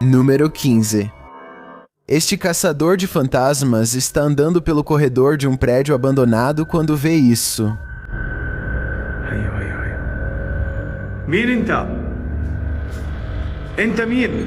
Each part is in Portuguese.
Número 15. Este caçador de fantasmas está andando pelo corredor de um prédio abandonado quando vê isso. مين انت؟ انت مين؟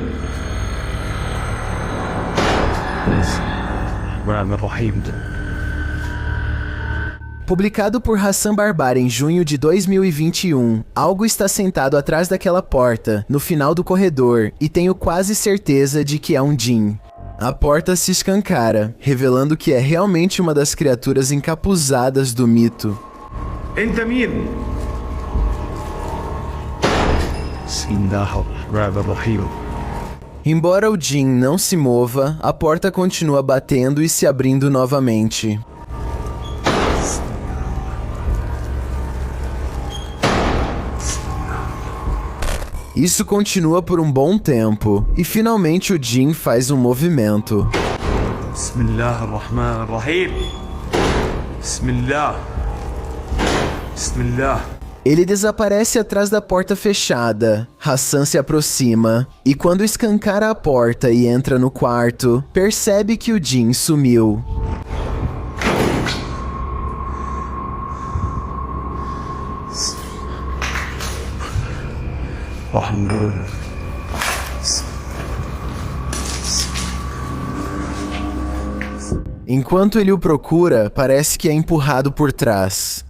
Publicado por Hassan Barbar em junho de 2021, algo está sentado atrás daquela porta, no final do corredor, e tenho quase certeza de que é um Jinn. A porta se escancara, revelando que é realmente uma das criaturas encapuzadas do mito. انت مين؟ Embora o Jinn não se mova, a porta continua batendo e se abrindo novamente. Isso continua por um bom tempo, e finalmente o Jinn faz um movimento. Ele desaparece atrás da porta fechada. Hassan se aproxima, e quando escancara a porta e entra no quarto, percebe que o Jinn sumiu. Enquanto ele o procura, parece que é empurrado por trás.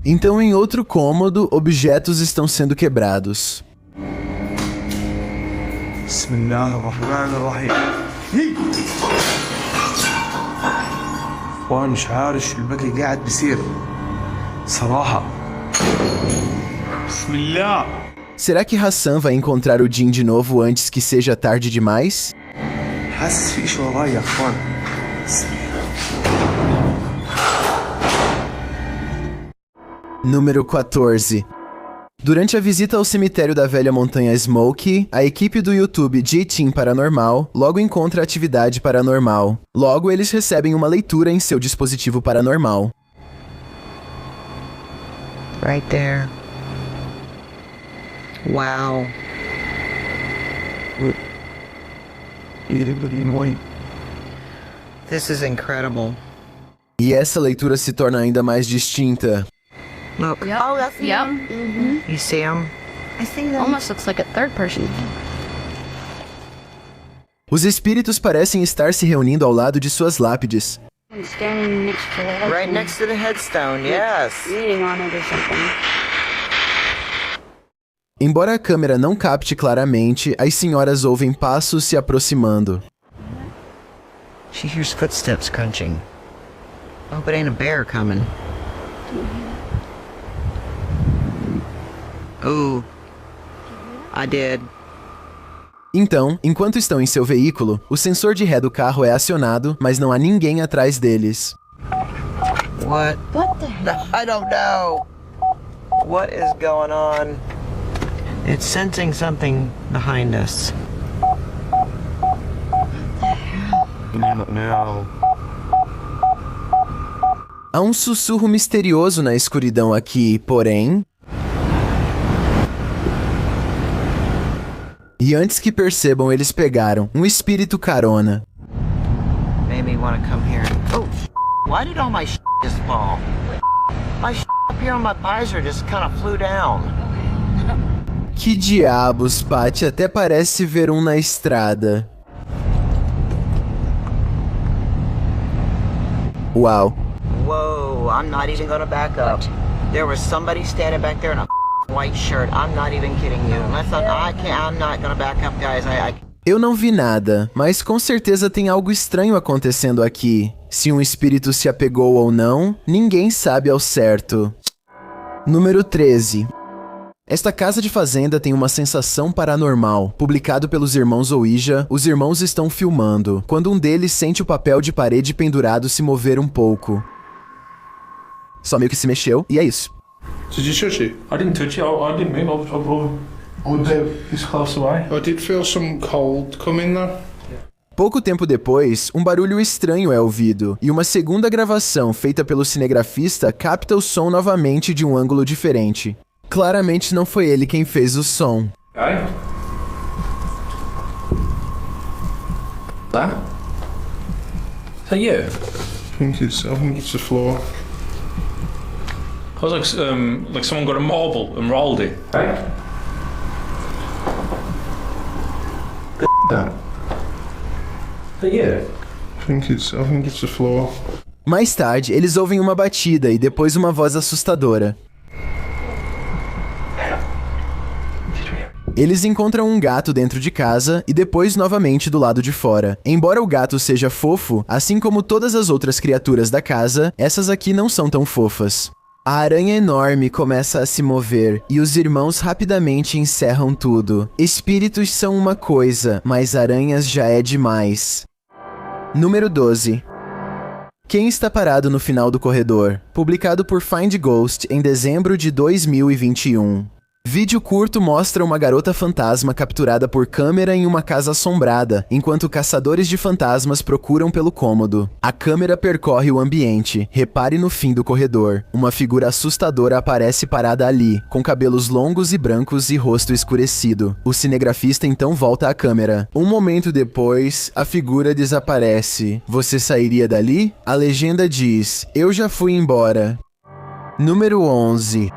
Então, em outro cômodo, objetos estão sendo quebrados. وانا مش عارف شو البكي قاعد بيصير صراحة. بسم الله. Será que Hassan vai encontrar o Jinn de novo antes que seja tarde demais? حاسس في شيء وراي يا اخوان. Número 14. Durante a visita ao cemitério da velha montanha Smoke, a equipe do YouTube J-Team Paranormal logo encontra atividade paranormal. Logo, eles recebem uma leitura em seu dispositivo paranormal. Right there. Wow. This is incredible. E essa leitura se torna ainda mais distinta. Look. Yep. Oh, that's Yep. You see him? I see that. Almost looks like a third person. Os espíritos parecem estar se reunindo ao lado de suas lápides. Standing next to it. Right next to the headstone, yes. Reading on it or something. Embora a câmera não capte claramente, as senhoras ouvem passos se aproximando. She hears footsteps crunching. Oh, but ain't a bear coming. Ooh. I did. Então, enquanto estão em seu veículo, o sensor de ré do carro é acionado, mas não há ninguém atrás deles. What? What the hell? I don't know. What is going on? It's sensing something behind us. No. Há um sussurro misterioso na escuridão aqui, porém... E antes que percebam, eles pegaram um espírito carona. Made me want to come here. Oh, why did all my just fall? My up here on my visor just kind of flew down. Que diabos, Patty? Até parece ver um na estrada. Uau. Whoa, I'm not even gonna back up. There was somebody standing back there in a white shirt. I'm not even kidding you. I'm not gonna back up, guys. Eu não vi nada, mas com certeza tem algo estranho acontecendo aqui. Se um espírito se apegou ou não, ninguém sabe ao certo. Número 13. Esta casa de fazenda tem uma sensação paranormal. Publicado pelos irmãos Ouija, os irmãos estão filmando, quando um deles sente o papel de parede pendurado se mover um pouco. Só meio que se mexeu, e é isso. Did you touch it? I didn't touch it. I didn't move. I was this close away. I did feel some cold coming though. Pouco tempo depois, um barulho estranho é ouvido, e uma segunda gravação feita pelo cinegrafista capta o som novamente de um ângulo diferente. Claramente não foi ele quem fez o som. Hey? That? Is that you? I think it's the floor. I was like someone got a marble and rolled it. Hey? That. Is that you? I think it's the floor. Mais tarde, eles ouvem uma batida e depois uma voz assustadora. Eles encontram um gato dentro de casa e depois novamente do lado de fora. Embora o gato seja fofo, assim como todas as outras criaturas da casa, essas aqui não são tão fofas. A aranha enorme começa a se mover e os irmãos rapidamente encerram tudo. Espíritos são uma coisa, mas aranhas já é demais. Número 12. Quem está parado no final do corredor? Publicado por Find Ghost em dezembro de 2021. Vídeo curto mostra uma garota fantasma capturada por câmera em uma casa assombrada, enquanto caçadores de fantasmas procuram pelo cômodo. A câmera percorre o ambiente. Repare no fim do corredor. Uma figura assustadora aparece parada ali, com cabelos longos e brancos e rosto escurecido. O cinegrafista então volta à câmera. Um momento depois, a figura desaparece. Você sairia dali? A legenda diz: "Eu já fui embora." Número 11.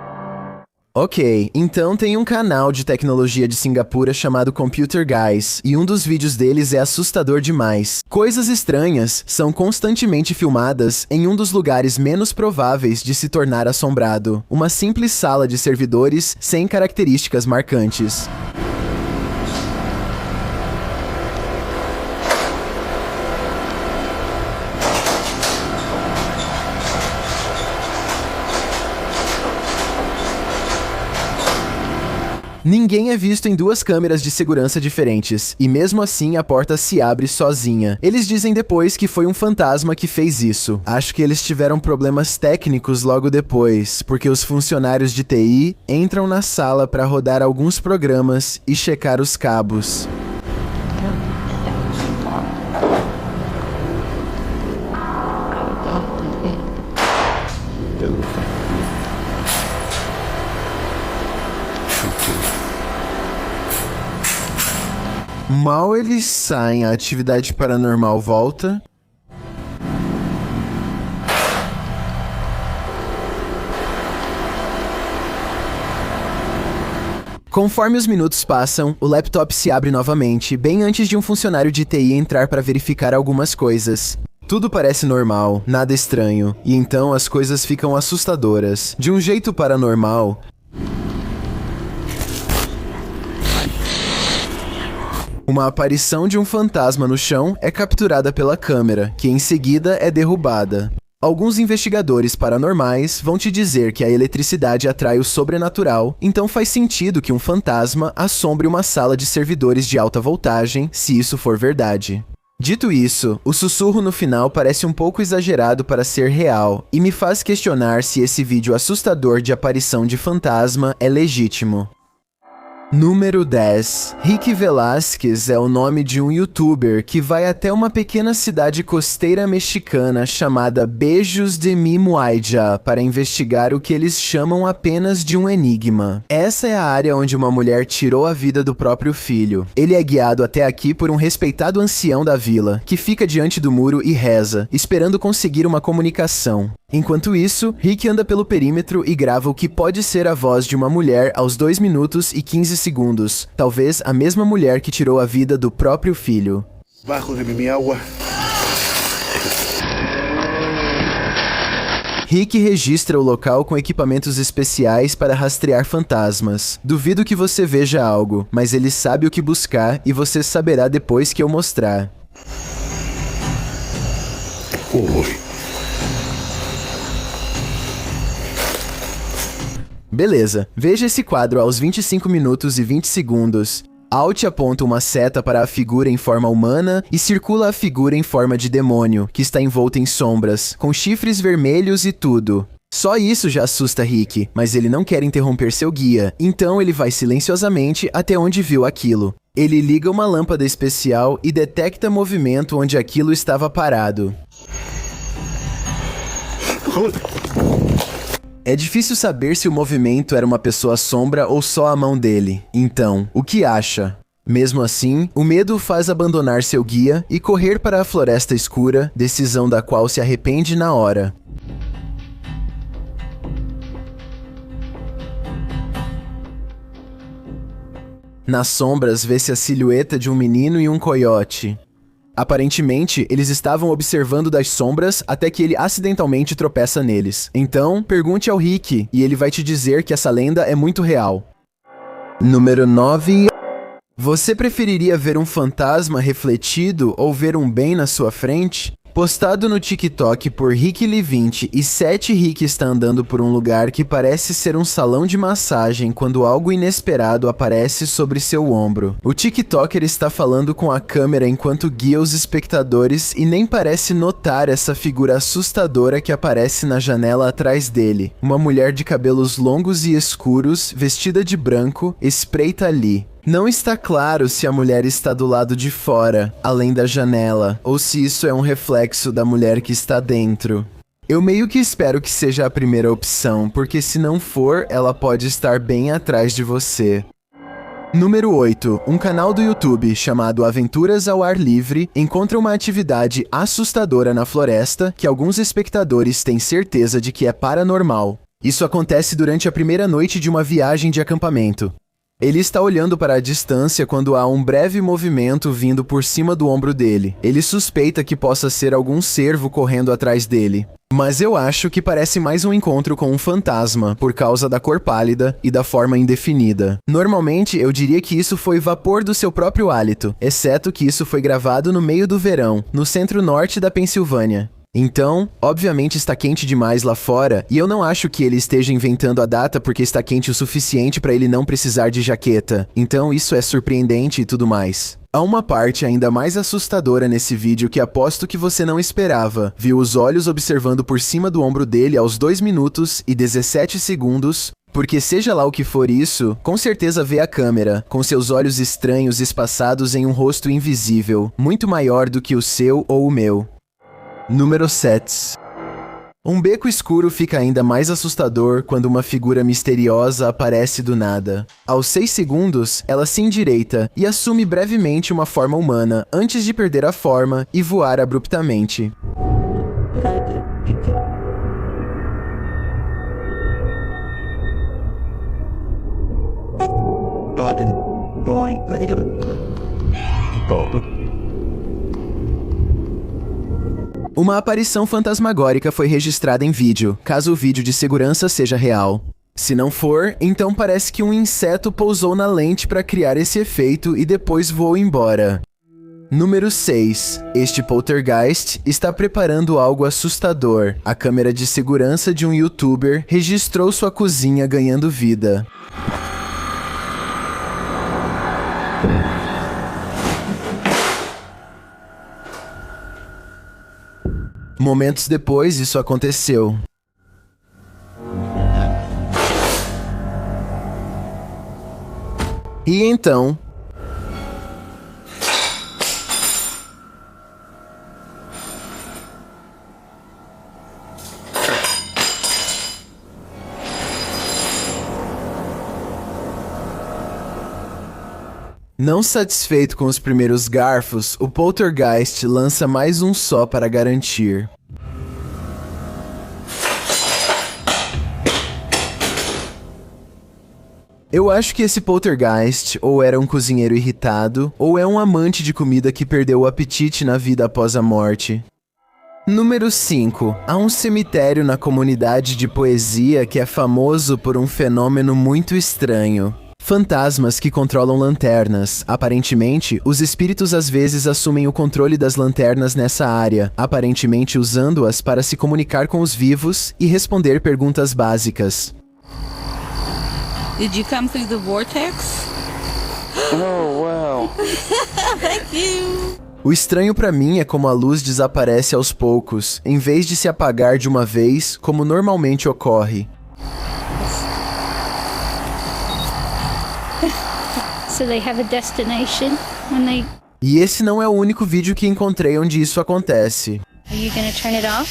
Ok, então tem um canal de tecnologia de Singapura chamado Computer Guys, e um dos vídeos deles é assustador demais. Coisas estranhas são constantemente filmadas em um dos lugares menos prováveis de se tornar assombrado, uma simples sala de servidores sem características marcantes. Ninguém é visto em duas câmeras de segurança diferentes, e mesmo assim a porta se abre sozinha. Eles dizem depois que foi um fantasma que fez isso. Acho que eles tiveram problemas técnicos logo depois, porque os funcionários de TI entram na sala para rodar alguns programas e checar os cabos. Mal eles saem, a atividade paranormal volta. Conforme os minutos passam, o laptop se abre novamente, bem antes de um funcionário de TI entrar para verificar algumas coisas. Tudo parece normal, nada estranho, e então as coisas ficam assustadoras. De um jeito paranormal, uma aparição de um fantasma no chão é capturada pela câmera, que em seguida é derrubada. Alguns investigadores paranormais vão te dizer que a eletricidade atrai o sobrenatural, então faz sentido que um fantasma assombre uma sala de servidores de alta voltagem, se isso for verdade. Dito isso, o sussurro no final parece um pouco exagerado para ser real, e me faz questionar se esse vídeo assustador de aparição de fantasma é legítimo. Número 10. Rick Velasquez é o nome de um youtuber que vai até uma pequena cidade costeira mexicana chamada Beijos de Mimuaya para investigar o que eles chamam apenas de um enigma. Essa é a área onde uma mulher tirou a vida do próprio filho. Ele é guiado até aqui por um respeitado ancião da vila, que fica diante do muro e reza, esperando conseguir uma comunicação. Enquanto isso, Rick anda pelo perímetro e grava o que pode ser a voz de uma mulher aos 2 minutos e 15 segundos, talvez a mesma mulher que tirou a vida do próprio filho. Bajo de mi agua. Rick registra o local com equipamentos especiais para rastrear fantasmas. Duvido que você veja algo, mas ele sabe o que buscar e você saberá depois que eu mostrar. Oi. Beleza, veja esse quadro aos 25 minutos e 20 segundos. Alt aponta uma seta para a figura em forma humana e circula a figura em forma de demônio, que está envolta em sombras, com chifres vermelhos e tudo. Só isso já assusta Rick, mas ele não quer interromper seu guia, então ele vai silenciosamente até onde viu aquilo. Ele liga uma lâmpada especial e detecta movimento onde aquilo estava parado. É difícil saber se o movimento era uma pessoa sombra ou só a mão dele. Então, o que acha? Mesmo assim, o medo o faz abandonar seu guia e correr para a floresta escura, decisão da qual se arrepende na hora. Nas sombras, vê-se a silhueta de um menino e um coiote. Aparentemente, eles estavam observando das sombras até que ele acidentalmente tropeça neles. Então, pergunte ao Rick e ele vai te dizer que essa lenda é muito real. Número 9. Você preferiria ver um fantasma refletido ou ver um bem na sua frente? Postado no TikTok por Rick20 e 7 Rick está andando por um lugar que parece ser um salão de massagem quando algo inesperado aparece sobre seu ombro. O TikToker está falando com a câmera enquanto guia os espectadores e nem parece notar essa figura assustadora que aparece na janela atrás dele. Uma mulher de cabelos longos e escuros, vestida de branco, espreita ali. Não está claro se a mulher está do lado de fora, além da janela, ou se isso é um reflexo da mulher que está dentro. Eu meio que espero que seja a primeira opção, porque se não for, ela pode estar bem atrás de você. Número 8. Um canal do YouTube chamado Aventuras ao Ar Livre encontra uma atividade assustadora na floresta que alguns espectadores têm certeza de que é paranormal. Isso acontece durante a primeira noite de uma viagem de acampamento. Ele está olhando para a distância quando há um breve movimento vindo por cima do ombro dele. Ele suspeita que possa ser algum cervo correndo atrás dele. Mas eu acho que parece mais um encontro com um fantasma, por causa da cor pálida e da forma indefinida. Normalmente, eu diria que isso foi vapor do seu próprio hálito, exceto que isso foi gravado no meio do verão, no centro-norte da Pensilvânia. Então, obviamente está quente demais lá fora, e eu não acho que ele esteja inventando a data porque está quente o suficiente para ele não precisar de jaqueta. Então isso é surpreendente e tudo mais. Há uma parte ainda mais assustadora nesse vídeo que aposto que você não esperava. Viu os olhos observando por cima do ombro dele aos 2 minutos e 17 segundos, porque seja lá o que for isso, com certeza vê a câmera, com seus olhos estranhos espaçados em um rosto invisível, muito maior do que o seu ou o meu. Número 7. Um beco escuro fica ainda mais assustador quando uma figura misteriosa aparece do nada. Aos 6 segundos, ela se endireita e assume brevemente uma forma humana antes de perder a forma e voar abruptamente. Uma aparição fantasmagórica foi registrada em vídeo, caso o vídeo de segurança seja real. Se não for, então parece que um inseto pousou na lente para criar esse efeito e depois voou embora. Número 6. Este poltergeist está preparando algo assustador. A câmera de segurança de um youtuber registrou sua cozinha ganhando vida. Momentos depois, isso aconteceu. E então... Não satisfeito com os primeiros garfos, o poltergeist lança mais um só para garantir. Eu acho que esse poltergeist ou era um cozinheiro irritado, ou é um amante de comida que perdeu o apetite na vida após a morte. Número 5. Há um cemitério na comunidade de poesia que é famoso por um fenômeno muito estranho. Fantasmas que controlam lanternas. Aparentemente, os espíritos às vezes assumem o controle das lanternas nessa área, aparentemente usando-as para se comunicar com os vivos e responder perguntas básicas. Did you come through the vortex? Oh, wow. Thank you. O estranho pra mim é como a luz desaparece aos poucos, em vez de se apagar de uma vez, como normalmente ocorre. So they have a destination when they... E esse não é o único vídeo que encontrei onde isso acontece. Are you gonna turn it off?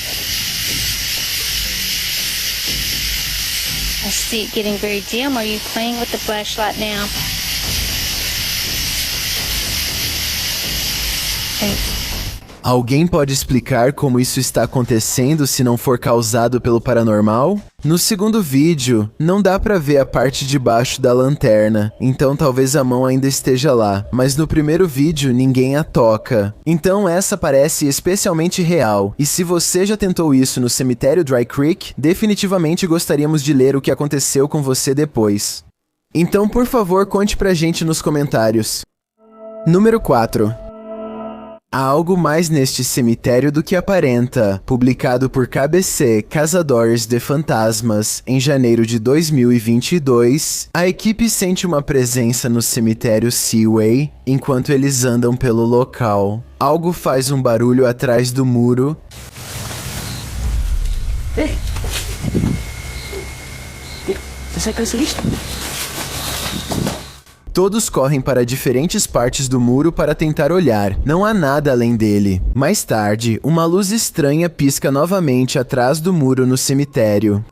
I see it getting very dim. Are you playing with the flashlight now? Alguém pode explicar como isso está acontecendo se não for causado pelo paranormal? No segundo vídeo, não dá pra ver a parte de baixo da lanterna, então talvez a mão ainda esteja lá, mas no primeiro vídeo ninguém a toca. Então essa parece especialmente real, e se você já tentou isso no cemitério Dry Creek, definitivamente gostaríamos de ler o que aconteceu com você depois. Então por favor conte pra gente nos comentários. Número 4. Há algo mais neste cemitério do que aparenta. Publicado por KBC Caçadores de Fantasmas em janeiro de 2022, a equipe sente uma presença no cemitério Seaway enquanto eles andam pelo local. Algo faz um barulho atrás do muro. Todos correm para diferentes partes do muro para tentar olhar. Não há nada além dele. Mais tarde, uma luz estranha pisca novamente atrás do muro no cemitério.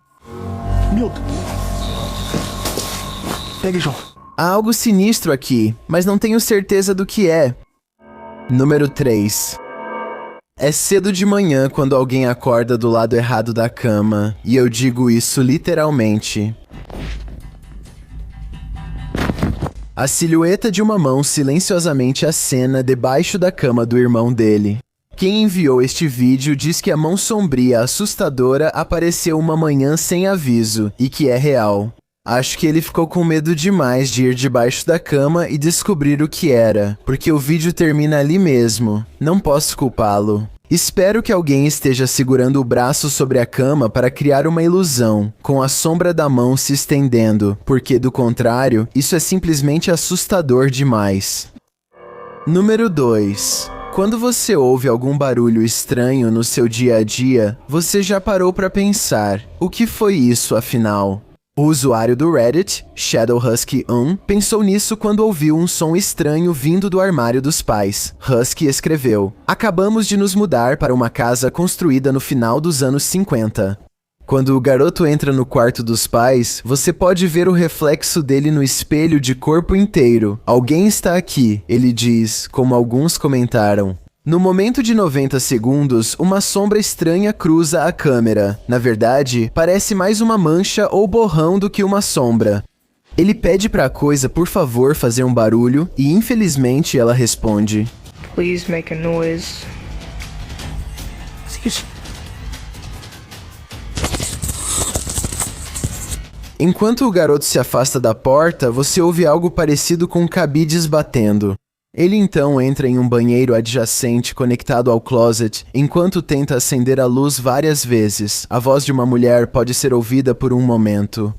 Pega, João. Há algo sinistro aqui, mas não tenho certeza do que é. Número 3. É cedo de manhã quando alguém acorda do lado errado da cama, e eu digo isso literalmente. A silhueta de uma mão silenciosamente acena debaixo da cama do irmão dele. Quem enviou este vídeo diz que a mão sombria assustadora apareceu uma manhã sem aviso, e que é real. Acho que ele ficou com medo demais de ir debaixo da cama e descobrir o que era, porque o vídeo termina ali mesmo. Não posso culpá-lo. Espero que alguém esteja segurando o braço sobre a cama para criar uma ilusão, com a sombra da mão se estendendo, porque do contrário, isso é simplesmente assustador demais. Número 2. Quando você ouve algum barulho estranho no seu dia a dia, você já parou para pensar, o que foi isso afinal? O usuário do Reddit, ShadowHusky1, pensou nisso quando ouviu um som estranho vindo do armário dos pais. Husky escreveu: "Acabamos de nos mudar para uma casa construída no final dos anos 50. Quando o garoto entra no quarto dos pais, você pode ver o reflexo dele no espelho de corpo inteiro. Alguém está aqui", ele diz, como alguns comentaram. No momento de 90 segundos, uma sombra estranha cruza a câmera. Na verdade, parece mais uma mancha ou borrão do que uma sombra. Ele pede para a coisa, por favor, fazer um barulho, e infelizmente ela responde: "Please make a noise." Enquanto o garoto se afasta da porta, você ouve algo parecido com cabides batendo. Ele então entra em um banheiro adjacente conectado ao closet, enquanto tenta acender a luz várias vezes. A voz de uma mulher pode ser ouvida por um momento.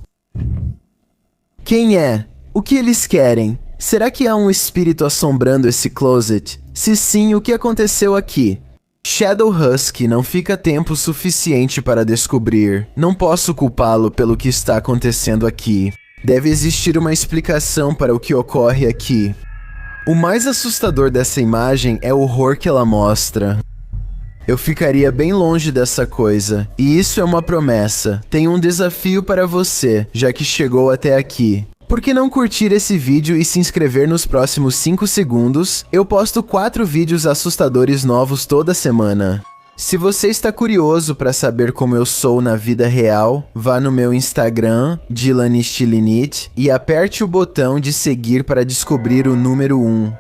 Quem é? O que eles querem? Será que há um espírito assombrando esse closet? Se sim, o que aconteceu aqui? Shadow Husky não fica tempo suficiente para descobrir. Não posso culpá-lo pelo que está acontecendo aqui. Deve existir uma explicação para o que ocorre aqui. O mais assustador dessa imagem é o horror que ela mostra. Eu ficaria bem longe dessa coisa, e isso é uma promessa. Tenho um desafio para você, já que chegou até aqui. Por que não curtir esse vídeo e se inscrever nos próximos 5 segundos? Eu posto 4 vídeos assustadores novos toda semana. Se você está curioso para saber como eu sou na vida real, vá no meu Instagram, Dylan Stilinit, e aperte o botão de seguir para descobrir o número 1.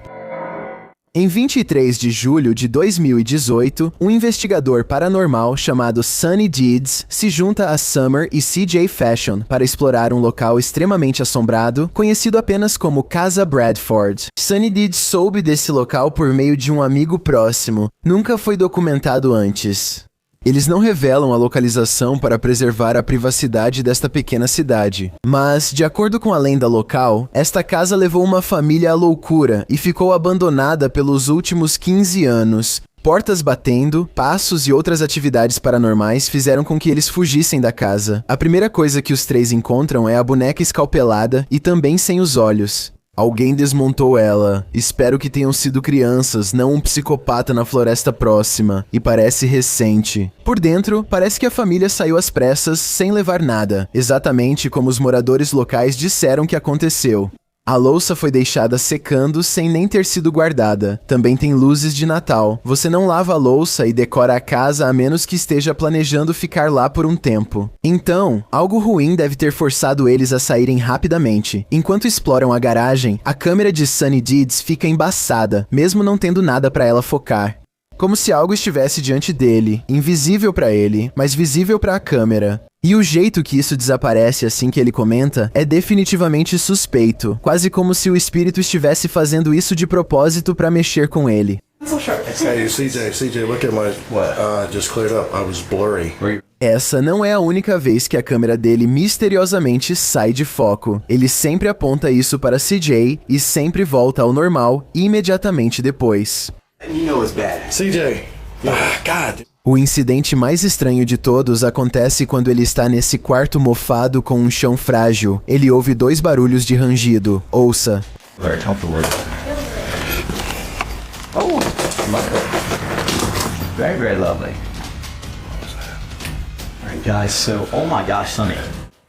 Em 23 de julho de 2018, um investigador paranormal chamado Sunny Deeds se junta a Summer e CJ Fashion para explorar um local extremamente assombrado, conhecido apenas como Casa Bradford. Sunny Deeds soube desse local por meio de um amigo próximo. Nunca foi documentado antes. Eles não revelam a localização para preservar a privacidade desta pequena cidade. Mas, de acordo com a lenda local, esta casa levou uma família à loucura e ficou abandonada pelos últimos 15 anos. Portas batendo, passos e outras atividades paranormais fizeram com que eles fugissem da casa. A primeira coisa que os três encontram é a boneca escalpelada e também sem os olhos. Alguém desmontou ela. Espero que tenham sido crianças, não um psicopata na floresta próxima. E parece recente. Por dentro, parece que a família saiu às pressas, sem levar nada. Exatamente como os moradores locais disseram que aconteceu. A louça foi deixada secando sem nem ter sido guardada. Também tem luzes de Natal. Você não lava a louça e decora a casa a menos que esteja planejando ficar lá por um tempo. Então, algo ruim deve ter forçado eles a saírem rapidamente. Enquanto exploram a garagem, a câmera de Sunny Deeds fica embaçada, mesmo não tendo nada para ela focar. Como se algo estivesse diante dele, invisível para ele, mas visível para a câmera. E o jeito que isso desaparece assim que ele comenta é definitivamente suspeito, quase como se o espírito estivesse fazendo isso de propósito para mexer com ele. Hey, CJ, look at my, just cleared up. I was blurry. Essa não é a única vez que a câmera dele misteriosamente sai de foco. Ele sempre aponta isso para CJ e sempre volta ao normal imediatamente depois. You know it's bad. CJ, God. O incidente mais estranho de todos acontece quando ele está nesse quarto mofado com um chão frágil. Ele ouve 2 barulhos de rangido. Ouça. Oh, very, very lovely. All right, guys, so, oh my gosh, Sunny.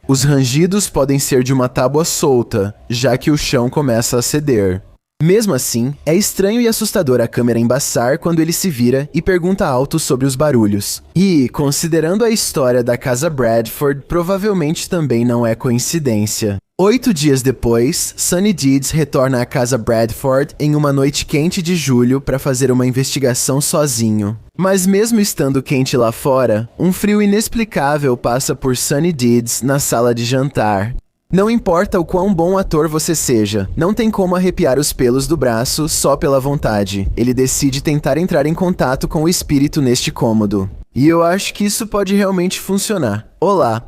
Os rangidos podem ser de uma tábua solta, já que o chão começa a ceder. Mesmo assim, é estranho e assustador a câmera embaçar quando ele se vira e pergunta alto sobre os barulhos. E, considerando a história da casa Bradford, provavelmente também não é coincidência. 8 dias depois, Sunny Deeds retorna à casa Bradford em uma noite quente de julho para fazer uma investigação sozinho. Mas mesmo estando quente lá fora, um frio inexplicável passa por Sunny Deeds na sala de jantar. Não importa o quão bom ator você seja, não tem como arrepiar os pelos do braço só pela vontade. Ele decide tentar entrar em contato com o espírito neste cômodo. E eu acho que isso pode realmente funcionar. Olá.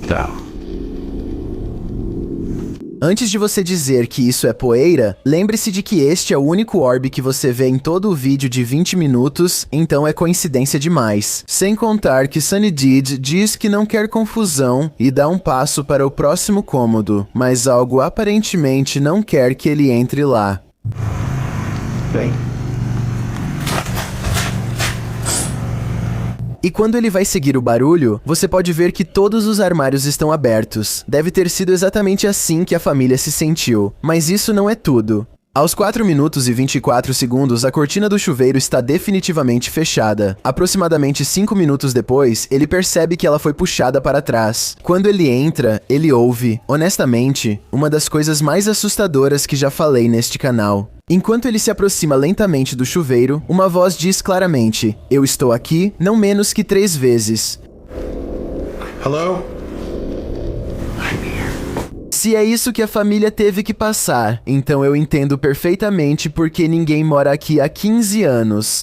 Tá. Antes de você dizer que isso é poeira, lembre-se de que este é o único orbe que você vê em todo o vídeo de 20 minutos, então é coincidência demais. Sem contar que Sunny Deeds diz que não quer confusão e dá um passo para o próximo cômodo, mas algo aparentemente não quer que ele entre lá. Bem. E quando ele vai seguir o barulho, você pode ver que todos os armários estão abertos. Deve ter sido exatamente assim que a família se sentiu. Mas isso não é tudo. Aos 4 minutos e 24 segundos, a cortina do chuveiro está definitivamente fechada. Aproximadamente 5 minutos depois, ele percebe que ela foi puxada para trás. Quando ele entra, ele ouve, honestamente, uma das coisas mais assustadoras que já falei neste canal. Enquanto ele se aproxima lentamente do chuveiro, uma voz diz claramente: "Eu estou aqui", não menos que 3 vezes. Hello? Se é isso que a família teve que passar, então eu entendo perfeitamente porque ninguém mora aqui há 15 anos.